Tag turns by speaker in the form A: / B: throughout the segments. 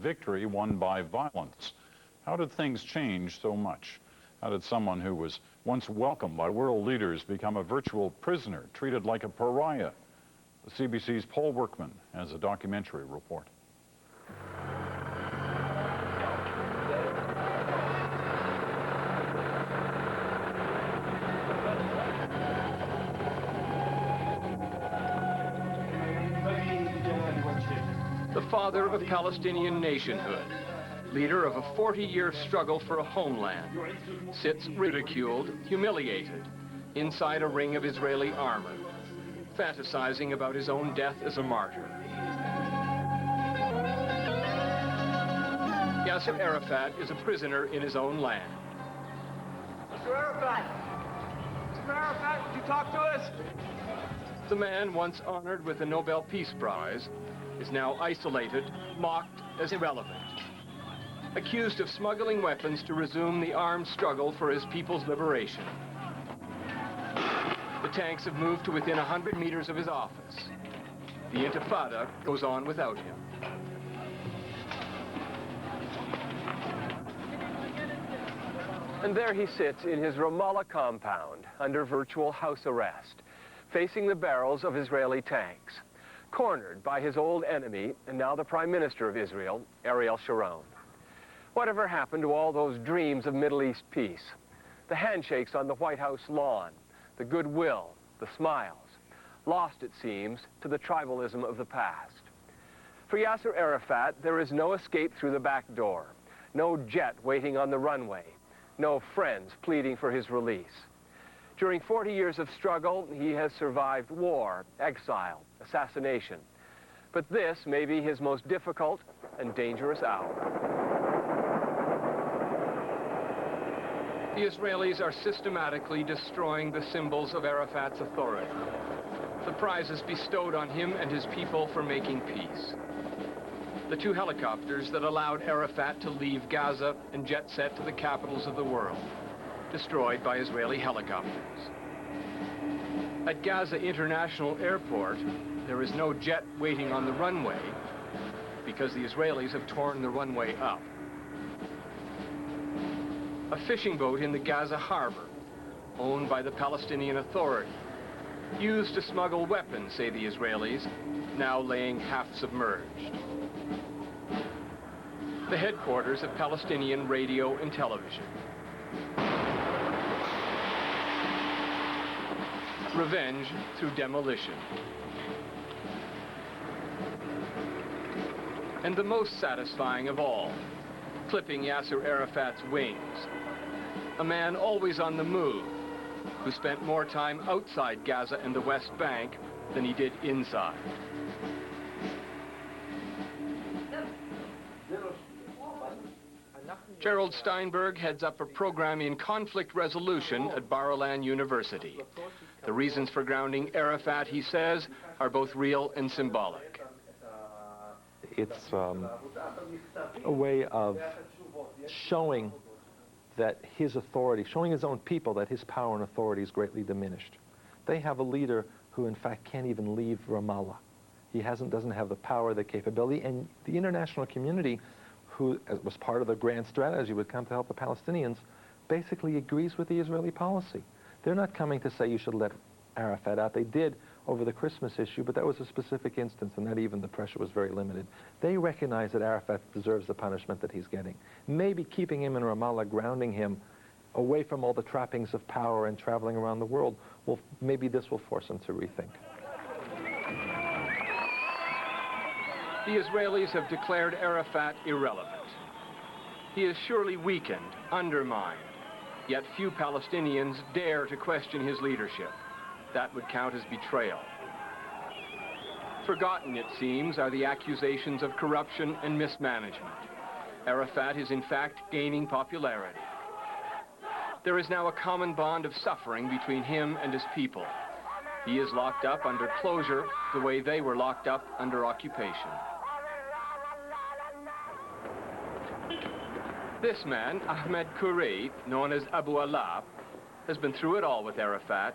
A: victory won by violence. How did things change so much? How did someone who was once welcomed by world leaders become a virtual prisoner, treated like a pariah? The CBC's Paul Workman has a documentary report.
B: The father of Palestinian nationhood, leader of a 40-year struggle for a homeland, sits ridiculed, humiliated, inside a ring of Israeli armor, fantasizing about his own death as a martyr. Yasser Arafat is a prisoner in his own land.
C: Mr. Arafat! Mr. Arafat, would you talk to us?
B: The man once honored with the Nobel Peace Prize is now isolated, mocked as irrelevant, accused of smuggling weapons to resume the armed struggle for his people's liberation. The tanks have moved to within 100 meters of his office. The Intifada goes on without him. And there he sits in his Ramallah compound under virtual house arrest, facing the barrels of Israeli tanks, cornered by his old enemy and now the Prime Minister of Israel, Ariel Sharon. Whatever happened to all those dreams of Middle East peace? The handshakes on the White House lawn, the goodwill, the smiles, lost, it seems, to the tribalism of the past. For Yasser Arafat, there is no escape through the back door, no jet waiting on the runway, no friends pleading for his release. During 40 years of struggle, he has survived war, exile, assassination. But this may be his most difficult and dangerous hour. The Israelis are systematically destroying the symbols of Arafat's authority, the prizes bestowed on him and his people for making peace. The 2 helicopters that allowed Arafat to leave Gaza and jet set to the capitals of the world, destroyed by Israeli helicopters. At Gaza International Airport, there is no jet waiting on the runway because the Israelis have torn the runway up. A fishing boat in the Gaza harbor, owned by the Palestinian Authority, used to smuggle weapons, say the Israelis, now laying half submerged. The headquarters of Palestinian radio and television. Revenge through demolition. And the most satisfying of all, clipping Yasser Arafat's wings. A man always on the move, who spent more time outside Gaza and the West Bank than he did inside. Gerald Steinberg heads up a program in conflict resolution at Bar-Ilan University. The reasons for grounding Arafat, he says, are both real and symbolic.
D: It's a way of showing that his authority, showing his own people that his power and authority is greatly diminished. They have a leader who, in fact, can't even leave Ramallah. He doesn't have the power, the capability, and the international community, who was part of the grand strategy, would come to help the Palestinians, basically agrees with the Israeli policy. They're not coming to say you should let Arafat out. They did over the Christmas issue, but that was a specific instance, and not even the pressure was very limited. They recognize that Arafat deserves the punishment that he's getting. Maybe keeping him in Ramallah, grounding him away from all the trappings of power and traveling around the world, maybe this will force him to rethink.
B: The Israelis have declared Arafat irrelevant. He is surely weakened, undermined, yet few Palestinians dare to question his leadership. That would count as betrayal. Forgotten, it seems, are the accusations of corruption and mismanagement. Arafat is in fact gaining popularity. There is now a common bond of suffering between him and his people. He is locked up under closure the way they were locked up under occupation. This man, Ahmed Khoury, known as Abu Allah, has been through it all with Arafat.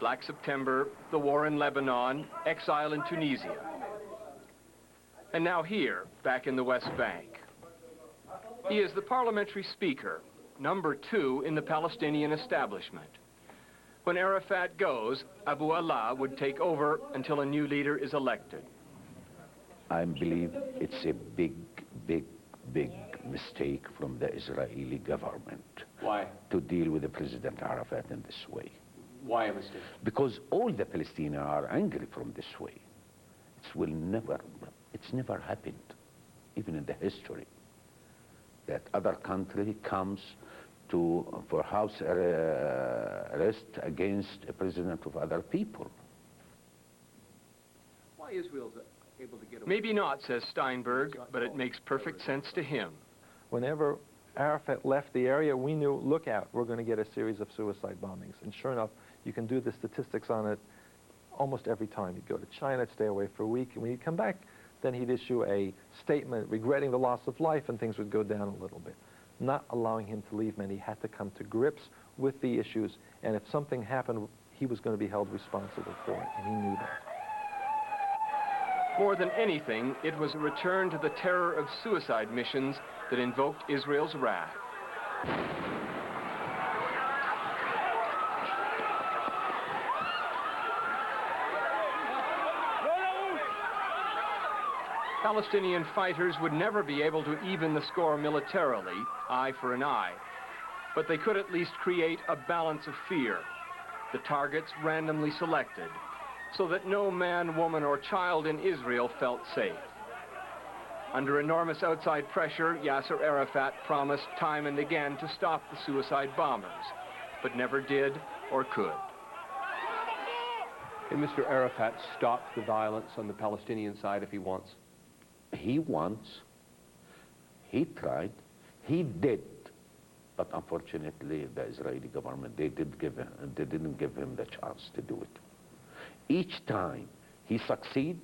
B: Black September, the war in Lebanon, exile in Tunisia. And now here, back in the West Bank. He is the parliamentary speaker, number 2 in the Palestinian establishment. When Arafat goes, Abu Allah would take over until a new leader is elected.
E: I believe it's a big mistake from the Israeli government.
B: Why?
E: To deal with the President Arafat in this way.
B: Why a mistake?
E: Because all the Palestinians are angry from this way. It's never happened, even in the history, that other country comes for house arrest against a president of other people.
B: Why Israel's able to get away? Maybe not, says Steinberg, but it makes perfect sense to him.
D: Whenever Arafat left the area, we knew, look out, we're going to get a series of suicide bombings. And sure enough, you can do the statistics on it almost every time. He'd go to China, stay away for a week, and when he'd come back, then he'd issue a statement regretting the loss of life, and things would go down a little bit. Not allowing him to leave meant he had to come to grips with the issues, and if something happened, he was going to be held responsible for it, and he knew that.
B: More than anything, it was a return to the terror of suicide missions that invoked Israel's wrath. Palestinian fighters would never be able to even the score militarily, eye for an eye, but they could at least create a balance of fear, the targets randomly selected, so that no man, woman, or child in Israel felt safe. Under enormous outside pressure, Yasser Arafat promised time and again to stop the suicide bombers, but never did or could.
F: And Mr. Arafat stopped the violence on the Palestinian side if he wants?
E: He wants, he tried, he did, but unfortunately the Israeli government, they didn't give him the chance to do it. Each time he succeed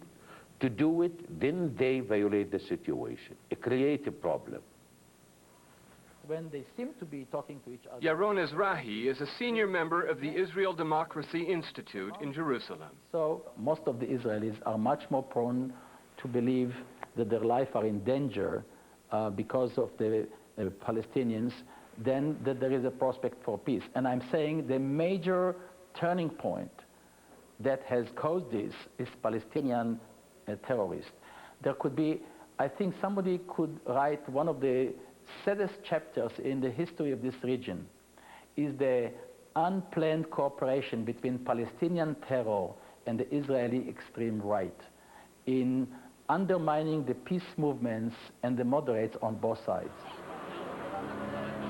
E: to do it, then they violate the situation. It creates a problem.
G: When they seem to be talking to each other.
B: Yaron Ezrahi is a senior member of the Israel Democracy Institute in Jerusalem.
G: So most of the Israelis are much more prone to believe that their life are in danger because of the Palestinians than that there is a prospect for peace. And I'm saying the major turning point that has caused this is Palestinian terrorists. There could be, I think somebody could write one of the saddest chapters in the history of this region is the unplanned cooperation between Palestinian terror and the Israeli extreme right in undermining the peace movements and the moderates on both sides.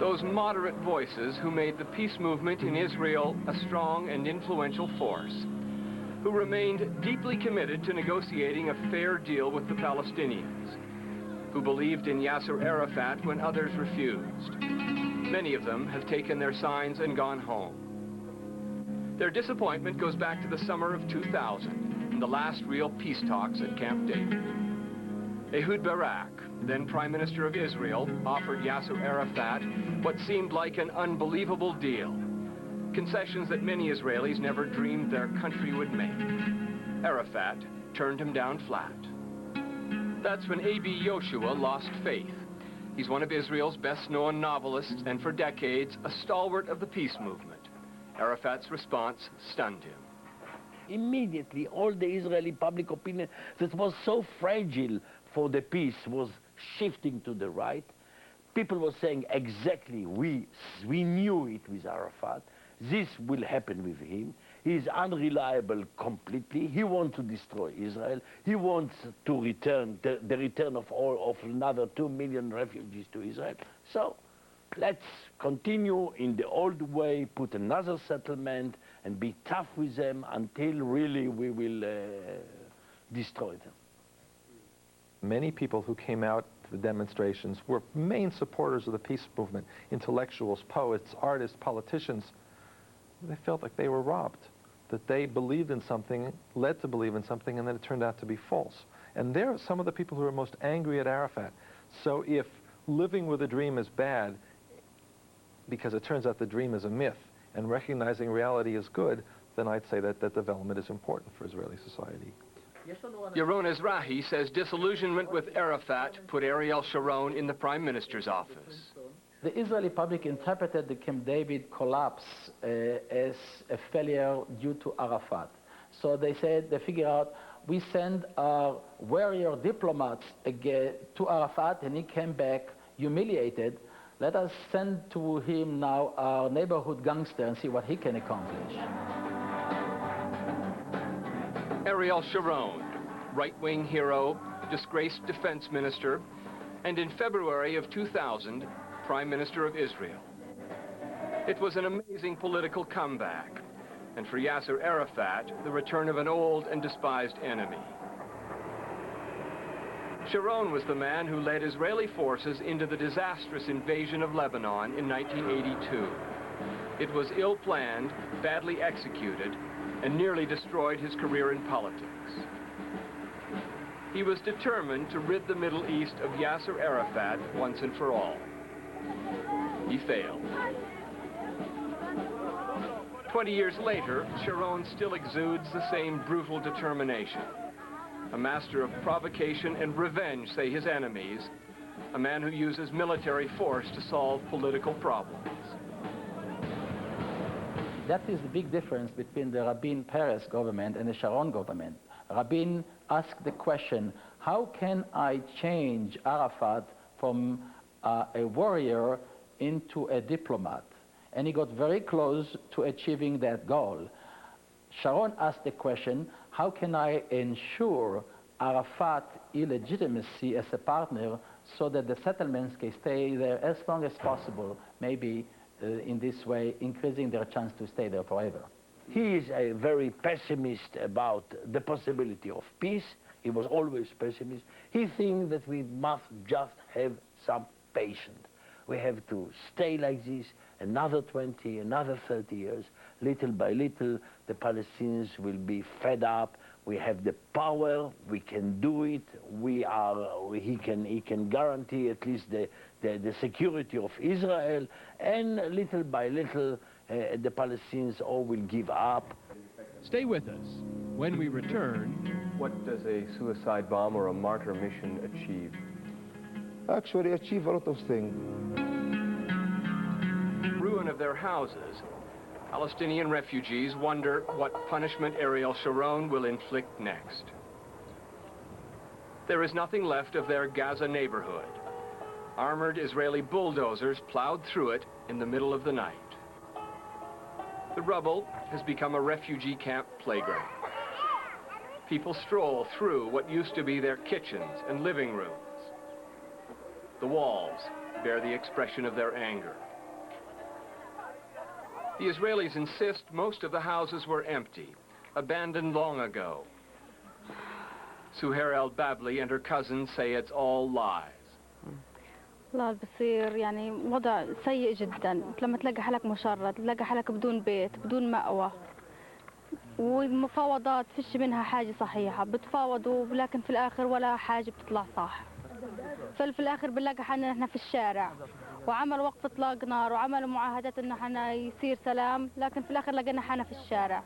B: Those moderate voices who made the peace movement in Israel a strong and influential force, who remained deeply committed to negotiating a fair deal with the Palestinians, who believed in Yasser Arafat when others refused. Many of them have taken their signs and gone home. Their disappointment goes back to the summer of 2000 and the last real peace talks at Camp David. Ehud Barak, then Prime Minister of Israel, offered Yasser Arafat what seemed like an unbelievable deal. Concessions that many Israelis never dreamed their country would make. Arafat turned him down flat. That's when A.B. Yoshua lost faith. He's one of Israel's best-known novelists and for decades a stalwart of the peace movement. Arafat's response stunned him.
H: Immediately, all the Israeli public opinion that was so fragile for the peace was shifting to the right. People were saying exactly, we knew it with Arafat. This will happen with him. He is unreliable completely. He wants to destroy Israel. He wants to return, the return of another 2 million refugees to Israel. So let's continue in the old way, put another settlement, and be tough with them until really we will destroy them.
D: Many people who came out to the demonstrations were main supporters of the peace movement, intellectuals, poets, artists, politicians. They felt like they were robbed, that they believed in something, led to believe in something, and then it turned out to be false. And they're some of the people who are most angry at Arafat. So if living with a dream is bad, because it turns out the dream is a myth, and recognizing reality is good, then I'd say that development is important for Israeli society.
B: Yaron Ezrahi says disillusionment with Arafat put Ariel Sharon in the prime minister's office.
G: The Israeli public interpreted the Camp David collapse as a failure due to Arafat. So they figured out, we send our warrior diplomats again to Arafat and he came back humiliated. Let us send to him now our neighborhood gangster and see what he can accomplish.
B: Ariel Sharon, right-wing hero, disgraced defense minister, and in February of 2000, Prime Minister of Israel. It was an amazing political comeback, and for Yasser Arafat, the return of an old and despised enemy. Sharon was the man who led Israeli forces into the disastrous invasion of Lebanon in 1982. It was ill-planned, badly executed, and nearly destroyed his career in politics. He was determined to rid the Middle East of Yasser Arafat once and for all. He failed. 20 years later, Sharon still exudes the same brutal determination. A master of provocation and revenge, say his enemies, a man who uses military force to solve political problems.
G: That is the big difference between the Rabin Peres government and the Sharon government. Rabin asked the question, how can I change Arafat from a warrior into a diplomat? And he got very close to achieving that goal. Sharon asked the question, how can I ensure Arafat's illegitimacy as a partner so that the settlements can stay there as long as possible, maybe in this way increasing their chance to stay there forever.
H: He is a very pessimist about the possibility of peace. He was always pessimist. He thinks that we must just have some patience. We have to stay like this another 20, another 30 years. Little by little, the Palestinians will be fed up. We have the power, we can do it. He can guarantee at least the security of Israel, and little by little, the Palestinians all will give up.
F: Stay with us. When we return,
B: What does a suicide bomb or a martyr mission achieve?
I: Actually achieve a lot of things.
B: Ruin of their houses. Palestinian refugees wonder what punishment Ariel Sharon will inflict next. There is nothing left of their Gaza neighborhood. Armored Israeli bulldozers plowed through it in the middle of the night. The rubble has become a refugee camp playground. People stroll through what used to be their kitchens and living rooms. The walls bear the expression of their anger. The Israelis insist most of the houses were empty, abandoned long ago. Suhair al-Babli and her cousins say it's all lies.
J: والله بصير يعني وضع سيء جدا لما تلاقي حالك مشرد تلاقي حالك بدون بيت بدون مأوى والمفاوضات فيش منها حاجة صحيحة بتفاوضوا لكن في الآخر ولا حاجة بتطلع صح ففي الآخر بنلاقي حالنا نحن في الشارع وعمل وقف اطلاق نار وعملوا معاهدات انه حنا يصير سلام لكن في الآخر لقينا حالنا في الشارع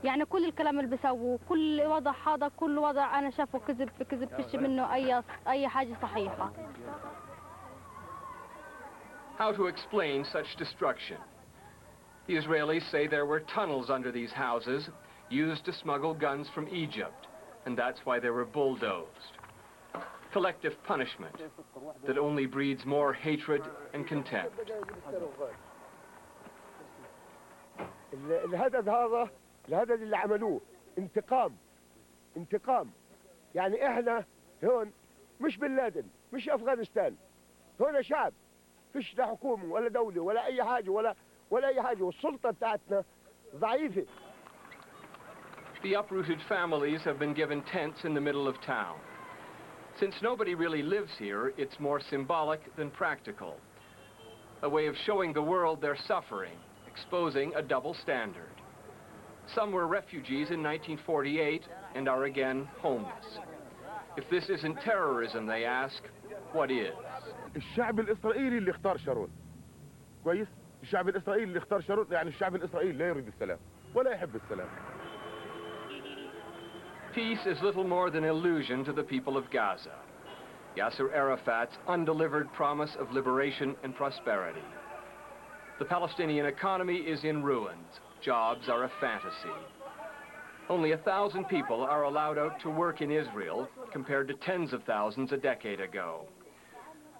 J: يعني كل الكلام اللي بيسووه كل وضع هذا كل وضع أنا شافه كذب في كذب فيش منه أي حاجة صحيحة.
B: How to explain such destruction? The Israelis say there were tunnels under these houses used to smuggle guns from Egypt, and that's why they were bulldozed. Collective punishment that only breeds more hatred and contempt.
C: الهدف اللي عملوه انتقام يعني احنا هون مش بن لادن مش افغانستان هون شعب فيش لا حكومه ولا دوله ولا اي حاجه ولا اي حاجه والسلطه بتاعتنا ضعيفه.
B: The uprooted families have been given tents in the middle of town. Since nobody really lives here, it's more symbolic than practical. A way of showing the world their suffering, exposing a double standard. Some were refugees in 1948 and are again homeless. If this isn't terrorism, they ask, what is?
I: الشعب الإسرائيلي اللي اختار شارون كويس الشعب الإسرائيلي اللي اختار شارون يعني الشعب الإسرائيلي لا يريد السلام ولا يحب السلام.
B: Peace is little more than illusion to the people of Gaza. Yasser Arafat's undelivered promise of liberation and prosperity. The Palestinian economy is in ruins. Jobs are a fantasy. Only 1,000 people are allowed out to work in Israel, compared to tens of thousands a decade ago.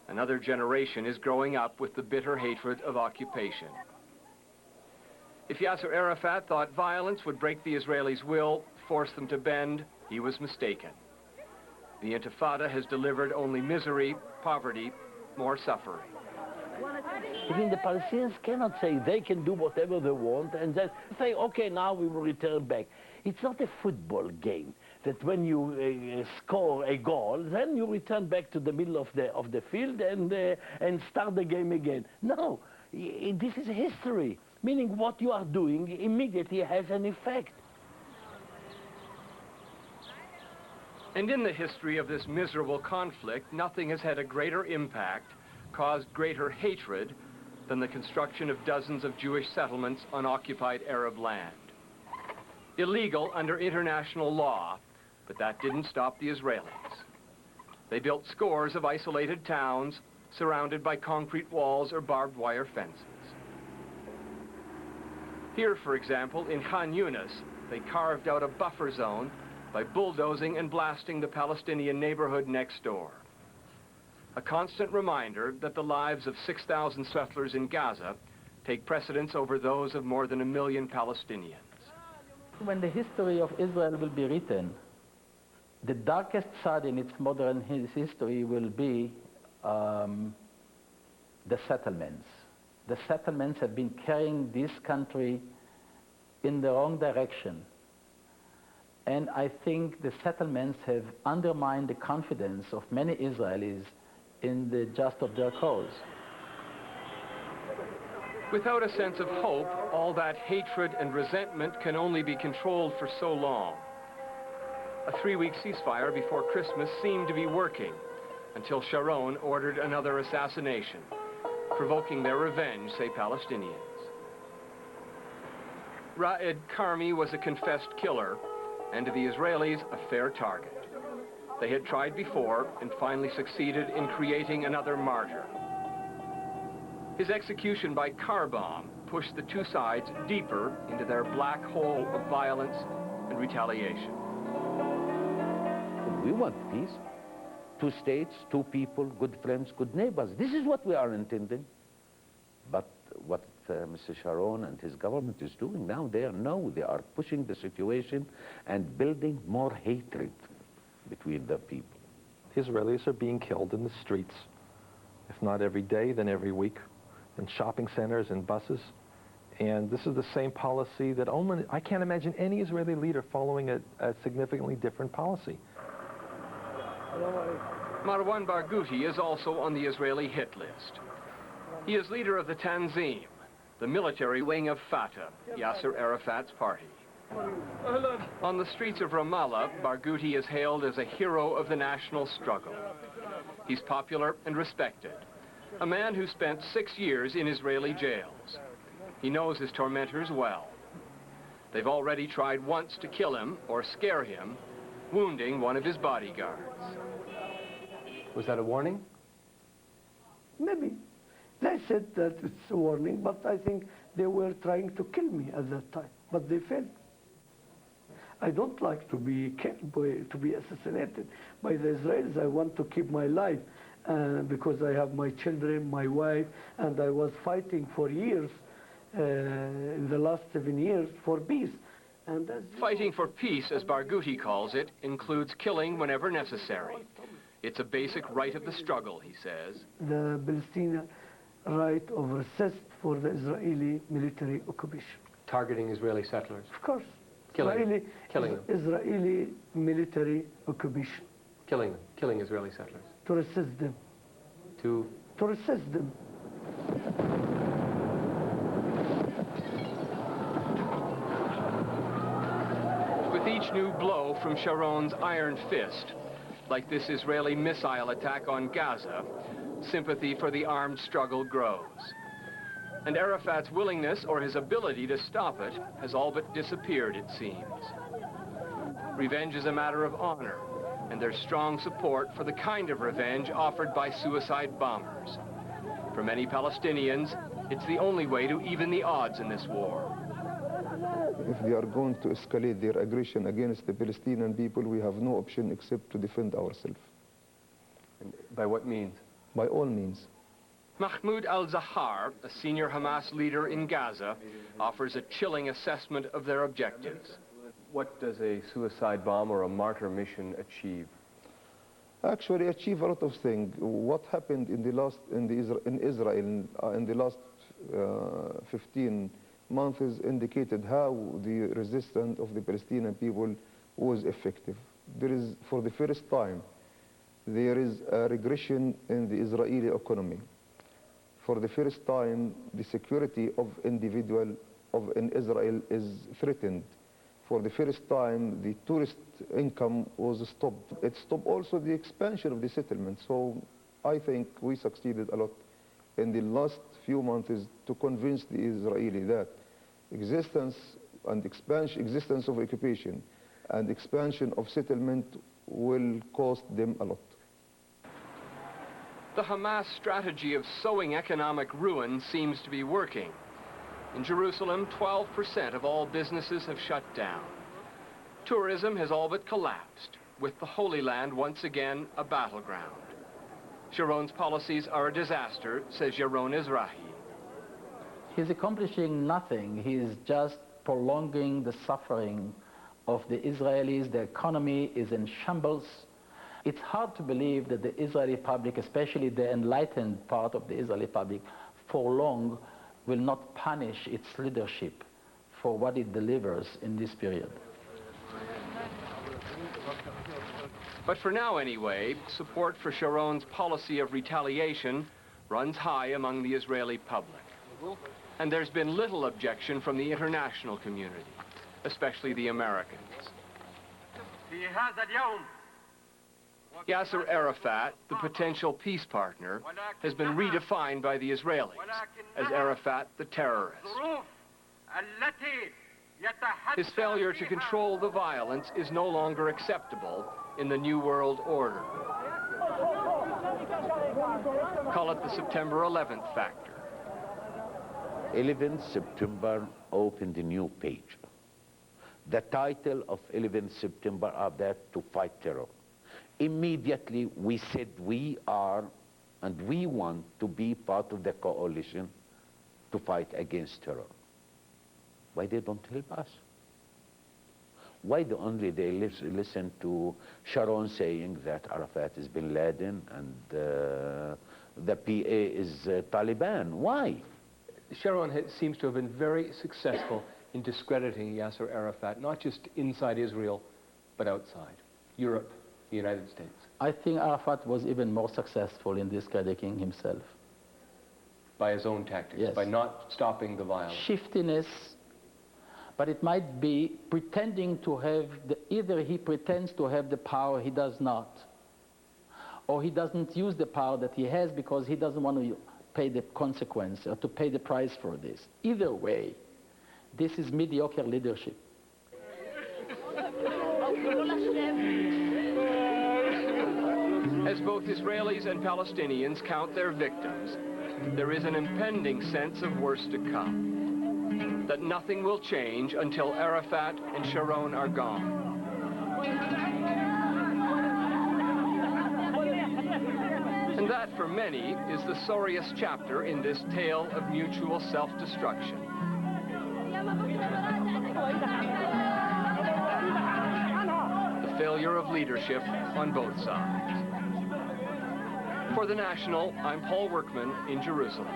B: Another generation is growing up with the bitter hatred of occupation. If Yasser Arafat thought violence would break the Israelis' will, force them to bend, he was mistaken. The Intifada has delivered only misery, poverty, more suffering.
H: I mean, the Palestinians cannot say they can do whatever they want and then say, okay, now we will return back. It's not a football game that when you score a goal, then you return back to the middle of the field and start the game again. No, this is history, meaning what you are doing immediately has an effect.
B: And in the history of this miserable conflict, nothing has had a greater impact, caused greater hatred, than the construction of dozens of Jewish settlements on occupied Arab land. Illegal under international law, but that didn't stop the Israelis. They built scores of isolated towns surrounded by concrete walls or barbed wire fences. Here, for example, in Khan Yunis, they carved out a buffer zone by bulldozing and blasting the Palestinian neighborhood next door. A constant reminder that the lives of 6,000 settlers in Gaza take precedence over those of more than 1 million Palestinians.
G: When the history of Israel will be written, the darkest side in its modern history will be the settlements. The settlements have been carrying this country in the wrong direction. And I think the settlements have undermined the confidence of many Israelis in the just of their cause.
B: Without a sense of hope, all that hatred and resentment can only be controlled for so long. A 3-week ceasefire before Christmas seemed to be working until Sharon ordered another assassination, provoking their revenge, say Palestinians. Raed Karmi was a confessed killer, and to the Israelis, a fair target. They had tried before and finally succeeded in creating another martyr. His execution by car bomb pushed the two sides deeper into their black hole of violence and retaliation.
E: We want peace. 2 states, 2 people, good friends, good neighbors. This is what we are intending. But what Mr. Sharon and his government is doing now, they are pushing the situation and building more hatred between the people.
D: Israelis are being killed in the streets, if not every day, then every week, in shopping centers and buses. And this is the same policy that I can't imagine any Israeli leader following a significantly different policy.
B: Marwan Barghouti is also on the Israeli hit list. He is leader of the Tanzim, the military wing of Fatah, Yasser Arafat's party. On the streets of Ramallah, Barghouti is hailed as a hero of the national struggle. He's popular and respected, a man who spent 6 years in Israeli jails. He knows his tormentors well. They've already tried once to kill him or scare him, wounding one of his bodyguards.
F: Was that a warning?
K: Maybe. They said that it's a warning, but I think they were trying to kill me at that time, but they failed. I don't like to be killed, to be assassinated by the Israelis. I want to keep my life because I have my children, my wife, and I was fighting for years, in the last 7 years, for peace. And
B: fighting for peace, as Barghouti calls it, includes killing whenever necessary. It's a basic right of the struggle, he says.
K: The Palestinian right of resist for the Israeli military occupation.
F: Targeting Israeli settlers?
K: Of course.
F: Killing them.
K: Israeli military occupation.
F: Killing them. Killing Israeli settlers.
K: To resist them.
F: To
K: resist them.
B: With each new blow from Sharon's iron fist, like this Israeli missile attack on Gaza, sympathy for the armed struggle grows. And Arafat's willingness or his ability to stop it has all but disappeared, it seems. revenge is a matter of honor, and there's strong support for the kind of revenge offered by suicide bombers. For many Palestinians, it's the only way to even the odds in this war.
L: If they are going to escalate their aggression against the Palestinian people, we have no option except to defend ourselves.
B: And by what means?
L: By all means.
B: Mahmoud al-Zahar, a senior Hamas leader in Gaza, offers a chilling assessment of their objectives. What does a suicide bomb or a martyr mission achieve?
L: Actually achieve a lot of things. What happened in Israel in the last 15 months indicated how the resistance of the Palestinian people was effective. There is, for the first time, there is a regression in the Israeli economy. For the first time, the security of individual in Israel is threatened. For the first time, the tourist income was stopped. It stopped also the expansion of the settlement. So I think we succeeded a lot in the last few months to convince the Israeli that existence of occupation and expansion of settlement will cost them a lot.
B: The Hamas strategy of sowing economic ruin seems to be working. In Jerusalem, 12% of all businesses have shut down. Tourism has all but collapsed, with the Holy Land once again a battleground. Sharon's policies are a disaster, says Yaron Izrahi.
G: He's accomplishing nothing. He's just prolonging the suffering of the Israelis. The economy is in shambles. It's hard to believe that the Israeli public, especially the enlightened part of the Israeli public, for long will not punish its leadership for what it delivers in this period.
B: But for now anyway, support for Sharon's policy of retaliation runs high among the Israeli public. And there's been little objection from the international community, especially the Americans. Yasser Arafat, the potential peace partner, has been redefined by the Israelis as Arafat the terrorist. His failure to control the violence is no longer acceptable in the New World Order. Call it the September 11th factor.
E: 11th September opened a new page. The title of 11th September are that to fight terror. Immediately we said we are and we want to be part of the coalition to fight against terror. Why they don't help us? Why do only they listen to Sharon saying that Arafat is bin Laden and the PA is Taliban? Why?
F: Sharon seems to have been very successful in discrediting Yasser Arafat, not just inside Israel, but outside Europe, the United States.
G: I think Arafat was even more successful in discrediting himself.
F: By his own tactics,
G: yes.
F: By not stopping the violence.
G: Shiftiness, but it might be pretending to have, either he pretends to have the power he does not, or he doesn't use the power that he has because he doesn't want to pay the consequence or to pay the price for this. Either way, this is mediocre leadership.
B: As both Israelis and Palestinians count their victims, there is an impending sense of worse to come. That nothing will change until Arafat and Sharon are gone. And that, for many, is the sorriest chapter in this tale of mutual self-destruction. The failure of leadership on both sides. For The National, I'm Paul Workman in Jerusalem.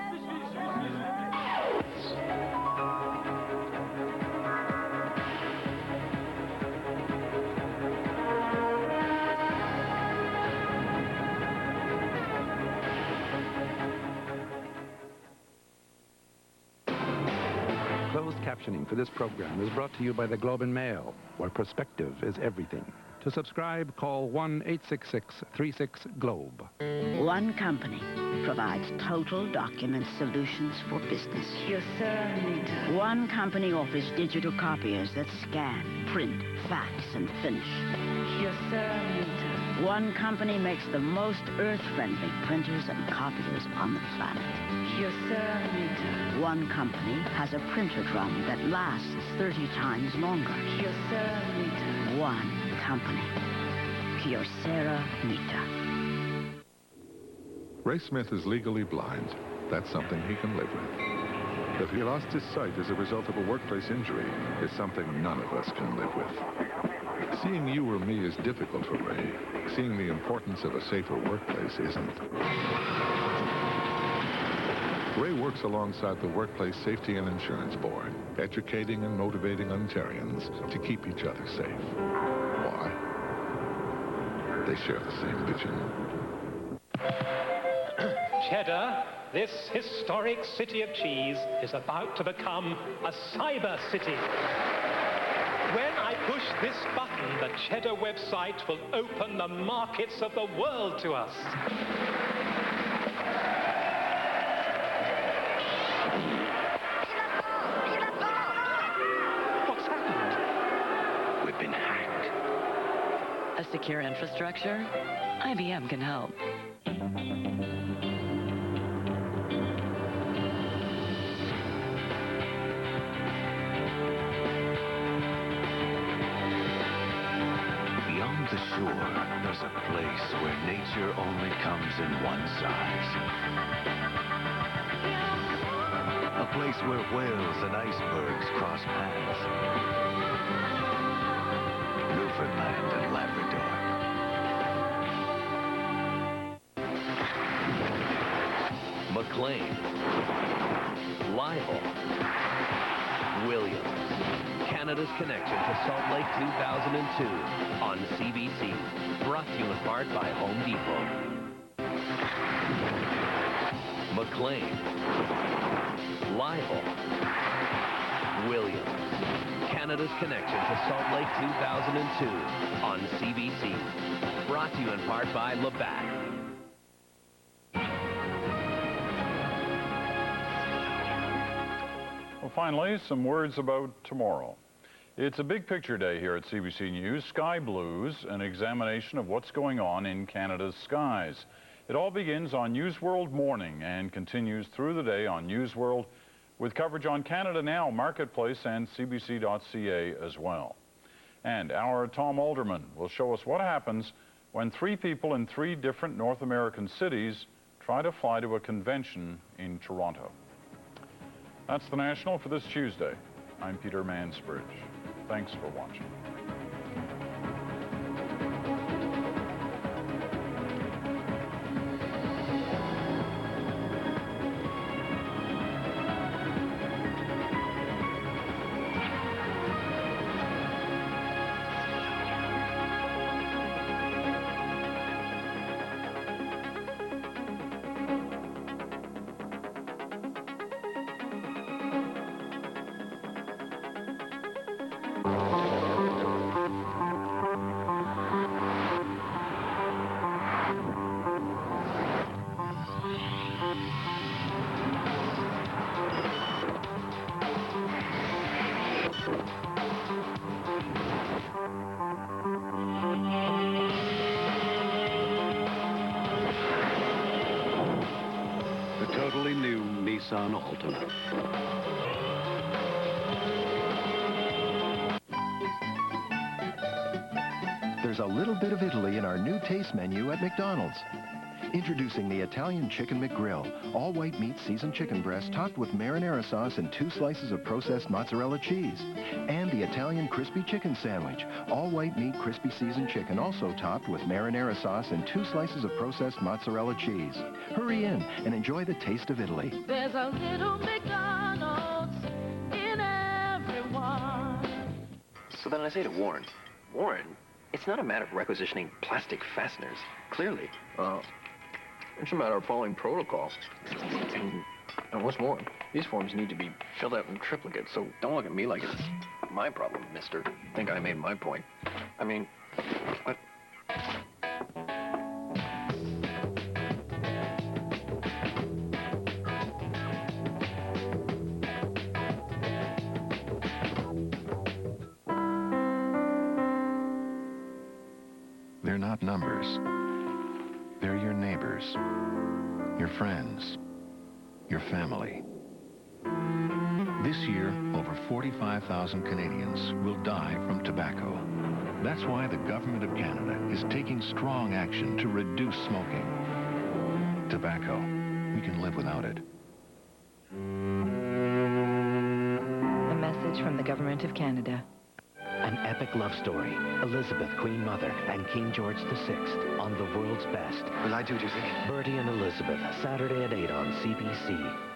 M: Closed captioning for this program is brought to you by the Globe and Mail, where perspective is everything. To subscribe, call 1-866-36-GLOBE.
N: One company provides total document solutions for business. One company offers digital copiers that scan, print, fax, and finish. One company makes the most earth-friendly printers and copiers on the planet. One company has a printer drum that lasts 30 times longer. One company. Kyocera Mita.
O: Ray Smith is legally blind. That's something he can live with. If he lost his sight as a result of a workplace injury, it's something none of us can live with. Seeing you or me is difficult for Ray. Seeing the importance of a safer workplace isn't. Ray works alongside the Workplace Safety and Insurance Board, educating and motivating Ontarians to keep each other safe. Why? They share the same vision.
P: Cheddar, this historic city of cheese is about to become a cyber city. When I push this button, the Cheddar website will open the markets of the world to us. What's happened?
Q: We've been hacked. A secure infrastructure? IBM can help.
R: Beyond the shore, there's a place where nature only comes in one size. A place where whales and icebergs cross paths. Newfoundland and Labrador.
S: McLean, Lyle, Williams, Canada's connection to Salt Lake 2002 on CBC, brought to you in part by Home Depot. McLean, Lyle, Williams, Canada's connection to Salt Lake 2002 on CBC, brought to you in part by Labatt.
A: Well, finally, some words about tomorrow. It's a big picture day here at CBC News. Sky Blues, an examination of what's going on in Canada's skies. It all begins on News World Morning and continues through the day on News World with coverage on Canada Now, Marketplace, and CBC.ca as well. And our Tom Alderman will show us what happens when 3 people in 3 different North American cities try to fly to a convention in Toronto. That's the National for this Tuesday. I'm Peter Mansbridge. Thanks for watching.
T: The totally new Nissan Altima.
U: There's a little bit of Italy in our new taste menu at McDonald's. Introducing the Italian Chicken McGrill, all-white meat seasoned chicken breast topped with marinara sauce and 2 slices of processed mozzarella cheese. And the Italian Crispy Chicken Sandwich, all-white meat crispy seasoned chicken also topped with marinara sauce and 2 slices of processed mozzarella cheese. Hurry in and enjoy the taste of Italy.
V: There's a little McDonald's in everyone.
W: So then I say to Warren, Warren, it's not a matter of requisitioning plastic fasteners. Clearly. It's a matter of following protocol. And what's more, these forms need to be filled out in triplicate, so don't look at me like it's my problem, mister. I think I made my point. I mean,
U: about numbers. They're your neighbors, your friends, your family. This year, over 45,000 Canadians will die from tobacco. That's why the Government of Canada is taking strong action to reduce smoking. Tobacco, we can live without it.
C: A message from the Government of Canada.
S: An epic love story. Elizabeth, Queen Mother, and King George VI on The World's Best.
J: Will I do you think?
S: Bertie and Elizabeth, Saturday at 8 on CBC.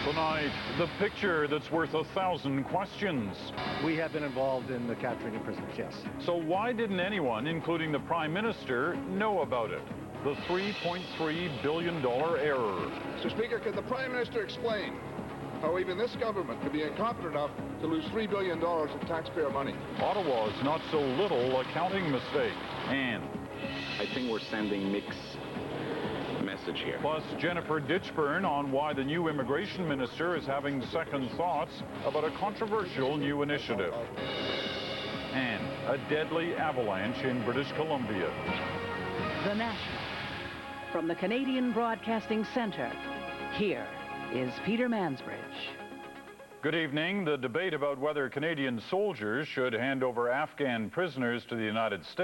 A: Tonight, the picture that's worth 1,000 questions.
J: We have been involved in the capturing of prisoners, yes.
A: So why didn't anyone, including the Prime Minister, know about it? The $3.3 billion error.
M: Mr. Speaker, can the Prime Minister explain how even this government could be incompetent enough to lose $3 billion of taxpayer money?
A: Ottawa's not so little accounting mistake. And
X: I think we're sending mixed message here.
A: Plus, Jennifer Ditchburn on why the new immigration minister is having second thoughts about a controversial new initiative. And a deadly avalanche in British Columbia.
Y: The National. From the Canadian Broadcasting Centre, here is Peter Mansbridge.
A: Good evening. The debate about whether Canadian soldiers should hand over Afghan prisoners to the United States